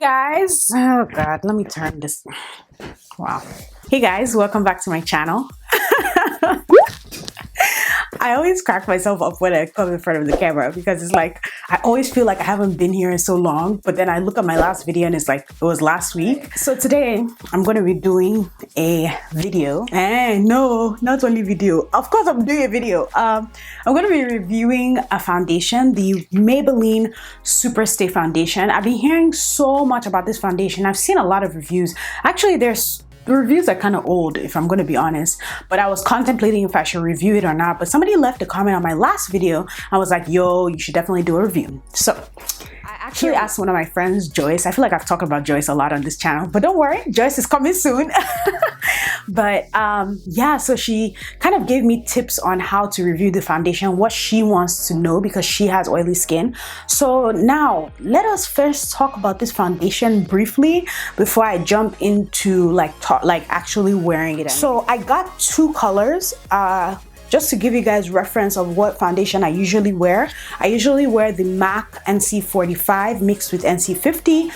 Guys, oh god, let me turn this. Wow. Hey guys, welcome back to my channel. I always crack myself up when I come in front of the camera because it's like I always feel like I haven't been here in so long, but then I look at my last video and it's like it was last week. So today I'm going to be doing a video, and no, not only video, of course I'm doing a video. I'm going to be reviewing a foundation, the Maybelline Superstay foundation. I've been hearing so much about this foundation. I've seen a lot of reviews. Actually, the reviews are kind of old, if I'm going to be honest, but I was contemplating if I should review it or not. But somebody left a comment on my last video. I was like, yo, you should definitely do a review. So I actually asked one of my friends, Joyce. I feel like I've talked about Joyce a lot on this channel, but don't worry, Joyce is coming soon. But yeah, so she kind of gave me tips on how to review the foundation, what she wants to know because she has oily skin. So now let us first talk about this foundation briefly before I jump into actually wearing it. So I got two colors. Just to give you guys reference of what foundation I usually wear. I usually wear the MAC NC45 mixed with NC50.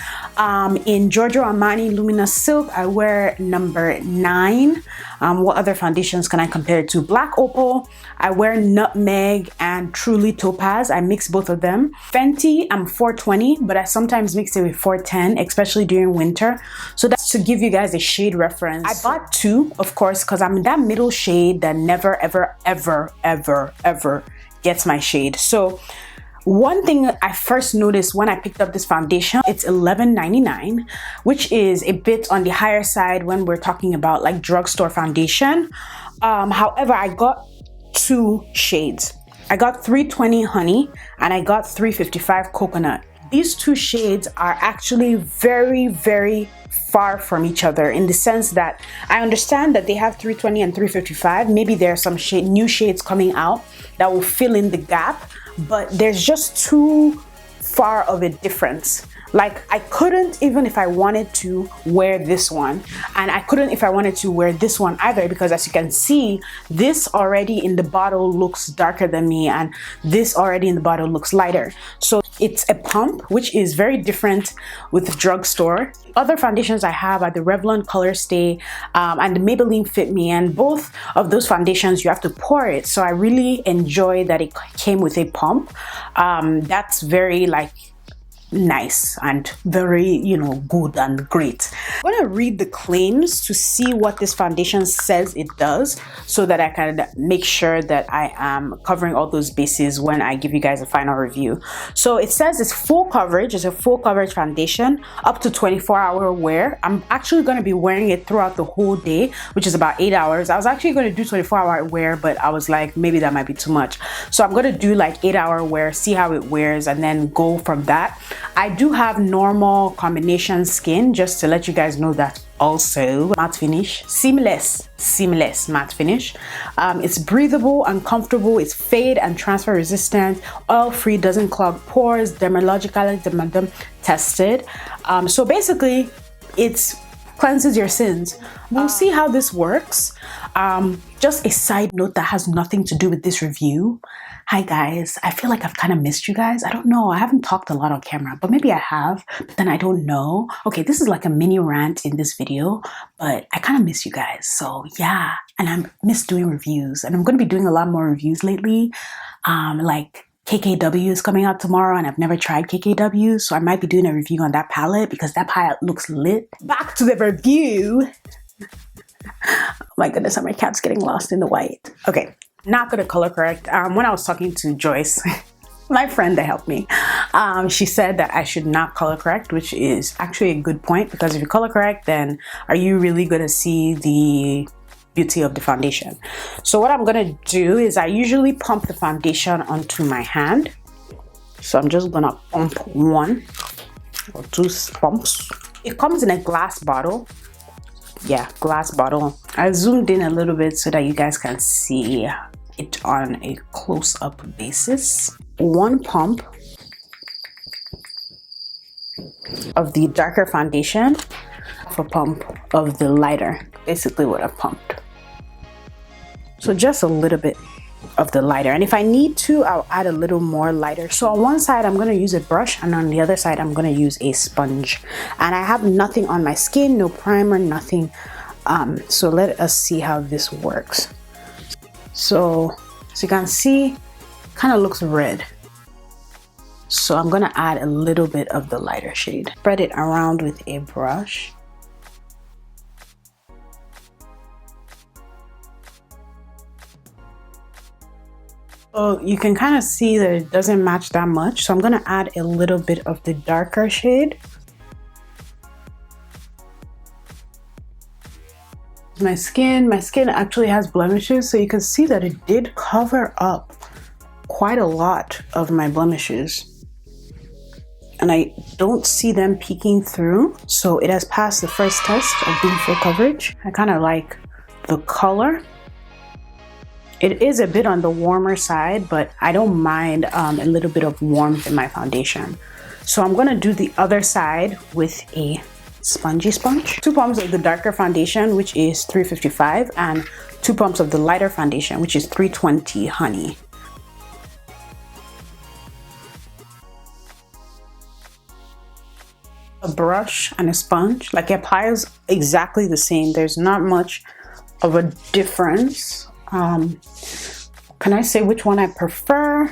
In Giorgio Armani Luminous Silk, I wear number 9. What other foundations can I compare it to? Black Opal, I wear Nutmeg and Truly Topaz. I mix both of them. Fenty, I'm 420, but I sometimes mix it with 410, especially during winter. So that's to give you guys a shade reference. I bought two, of course, because I'm in that middle shade that never, ever gets my shade. So one thing I first noticed when I picked up this foundation, it's $11.99, which is a bit on the higher side when we're talking about like drugstore foundation. However, I got two shades. I got 320 Honey and I got 355 Coconut. These two shades are actually very far from each other in the sense that I understand that they have 320 and 355. Maybe there are some new shades coming out that will fill in the gap, but there's just too far of a difference. Like I couldn't, even if I wanted to, wear this one, and I couldn't if I wanted to wear this one either, because as you can see, this already in the bottle looks darker than me and this already in the bottle looks lighter. So it's a pump, which is very different with the drugstore. Other foundations I have are the Revlon Color Stay and the Maybelline Fit Me, and both of those foundations you have to pour it. So I really enjoy that it came with a pump. That's very like nice and very, you know, good and great. I'm gonna read the claims to see what this foundation says it does so that I can make sure that I am covering all those bases when I give you guys a final review. So it says it's full coverage. It's a full coverage foundation, up to 24-hour wear. I'm actually going to be wearing it throughout the whole day, which is about 8 hours. I was actually going to do 24-hour wear, but I was like, maybe that might be too much. So I'm going to do like 8-hour wear, see how it wears, and then go from that. I do have normal combination skin, just to let you guys know that. Also matte finish, seamless matte finish. It's breathable and comfortable. It's fade and transfer resistant, oil free, doesn't clog pores, dermatologically tested. So basically it's cleanses your sins. We'll see how this works. Just a side note that has nothing to do with this review. Hi guys, I feel like I've kind of missed you guys. I don't know, I haven't talked a lot on camera, but maybe I have, but then I don't know. Okay, this is like a mini rant in this video, but I kind of miss you guys. So yeah, and I miss doing reviews, and I'm going to be doing a lot more reviews lately. Like KKW is coming out tomorrow, and I've never tried KKW, so I might be doing a review on that palette because that palette looks lit. Back to the review. Oh my goodness, my cat's getting lost in the white. Okay. Not gonna color correct. When I was talking to Joyce, my friend that helped me, she said that I should not color correct, which is actually a good point, because if you color correct, then are you really gonna see the beauty of the foundation? So what I'm gonna do is I usually pump the foundation onto my hand. So I'm just gonna pump 1 or 2 pumps. It comes in a glass bottle. Yeah, glass bottle. I zoomed in a little bit so that you guys can see it on a close-up basis. 1 pump of the darker foundation, for pump of the lighter. Basically what I've pumped. So just a little bit of the lighter, and if I need to, I'll add a little more lighter. So on one side I'm going to use a brush, and on the other side I'm going to use a sponge, and I have nothing on my skin, no primer, nothing. So let us see how this works. So as you can see, kind of looks red. So I'm going to add a little bit of the lighter shade. Spread it around with a brush. So you can kind of see that it doesn't match that much. So I'm going to add a little bit of the darker shade. My skin actually has blemishes, so you can see that it did cover up quite a lot of my blemishes, and I don't see them peeking through, so it has passed the first test of being full coverage. I kind of like the color. It is a bit on the warmer side, but I don't mind a little bit of warmth in my foundation. So I'm going to do the other side with a spongy sponge. 2 pumps of the darker foundation, which is 355, and 2 pumps of the lighter foundation, which is 320 honey. A brush and a sponge, like, it applies exactly the same. There's not much of a difference. Can I say which one I prefer?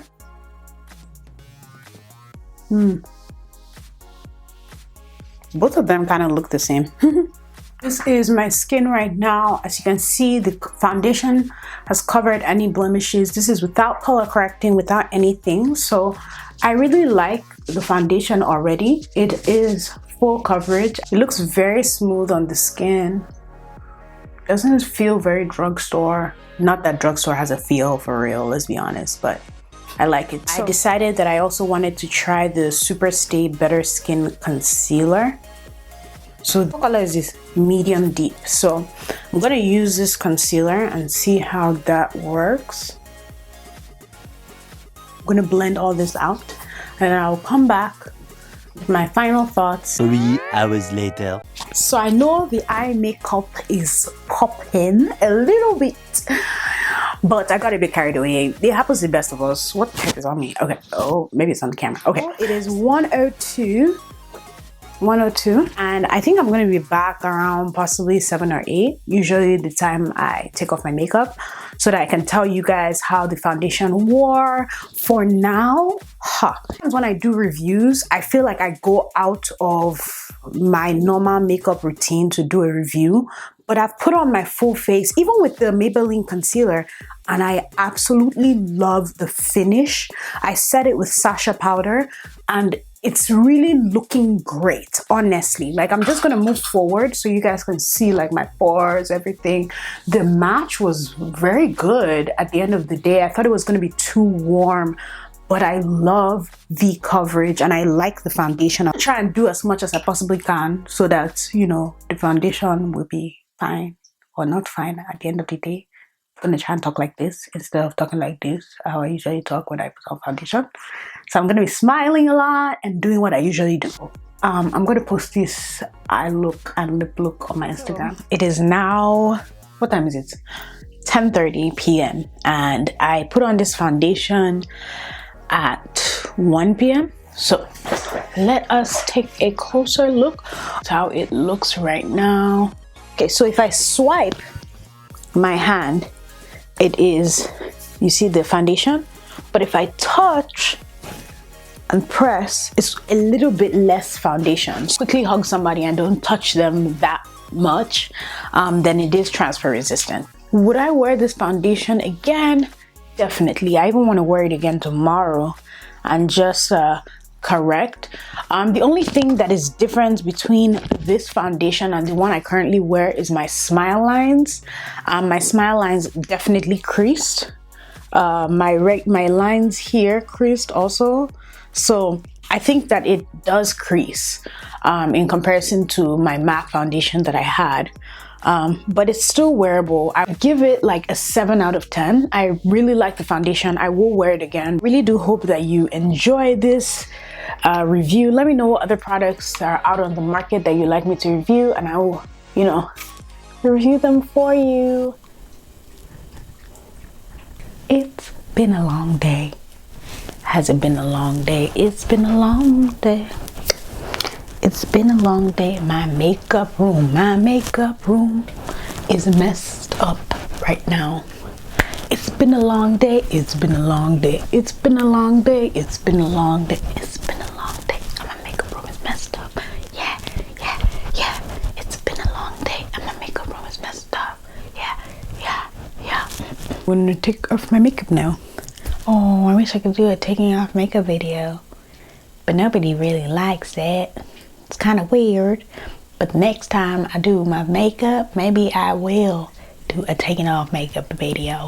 Both of them kind of look the same. This is my skin right now. As you can see, the foundation has covered any blemishes. This is without color correcting, without anything. So I really like the foundation already. It is full coverage. It looks very smooth on the skin. Doesn't feel very drugstore. Not that drugstore has a feel for real, let's be honest, but I like it. So I decided that I also wanted to try the Superstay Better Skin Concealer. So the color is this medium deep. So I'm going to use this concealer and see how that works. I'm going to blend all this out, and I'll come back with my final thoughts. 3 hours later. So I know the eye makeup is popping a little bit, but I got a bit carried away. It happens to the best of us. What the heck is on me? Okay. Oh, maybe it's on the camera. Okay. It is 1:02, and I think I'm going to be back around possibly 7 or 8, usually the time I take off my makeup, so that I can tell you guys how the foundation wore. For now, when I do reviews, I feel like I go out of my normal makeup routine to do a review, but I've put on my full face, even with the Maybelline concealer, and I absolutely love the finish. I set it with Sacha powder, and it's really looking great, honestly. Like, I'm just gonna move forward so you guys can see, like, my pores, everything. The match was very good at the end of the day. I thought it was gonna be too warm, but I love the coverage and I like the foundation. I'll try and do as much as I possibly can so that, you know, the foundation will be fine or not fine at the end of the day. I'm gonna try and talk like this instead of talking like this, how I usually talk when I put on foundation. So I'm gonna be smiling a lot and doing what I usually do. I'm gonna post this eye look and lip look on my Instagram. It is now, what time is it? 10:30 p.m. and I put on this foundation at 1 p.m. So let us take a closer look at how it looks right now. Okay, so if I swipe my hand, it is, you see the foundation, but if I touch and press, it's a little bit less foundation. Quickly hug somebody and don't touch them that much, then it is transfer resistant. Would I wear this foundation again? Definitely. I even want to wear it again tomorrow and just correct. The only thing that is different between this foundation and the one I currently wear is my smile lines. My smile lines definitely creased. My lines here creased also. So I think that it does crease in comparison to my matte foundation that I had. But it's still wearable. I give it like a 7 out of 10. I really like the foundation. I will wear it again. Really do hope that you enjoy this review. Let me know what other products are out on the market that you'd like me to review, and I will, you know, review them for you. It's been a long day. Has it been a long day? It's been a long day. It's been a long day. My makeup room is messed up right now. It's been a long day. It's been a long day. It's been a long day. It's been a long day. It's been a long day. And my makeup room is messed up. Yeah. It's been a long day and my makeup room is messed up. Yeah. I'm gonna take off my makeup now. Oh, I wish I could do a taking off makeup video, but nobody really likes it. It's kind of weird. But next time I do my makeup, maybe I will do a taking off makeup video.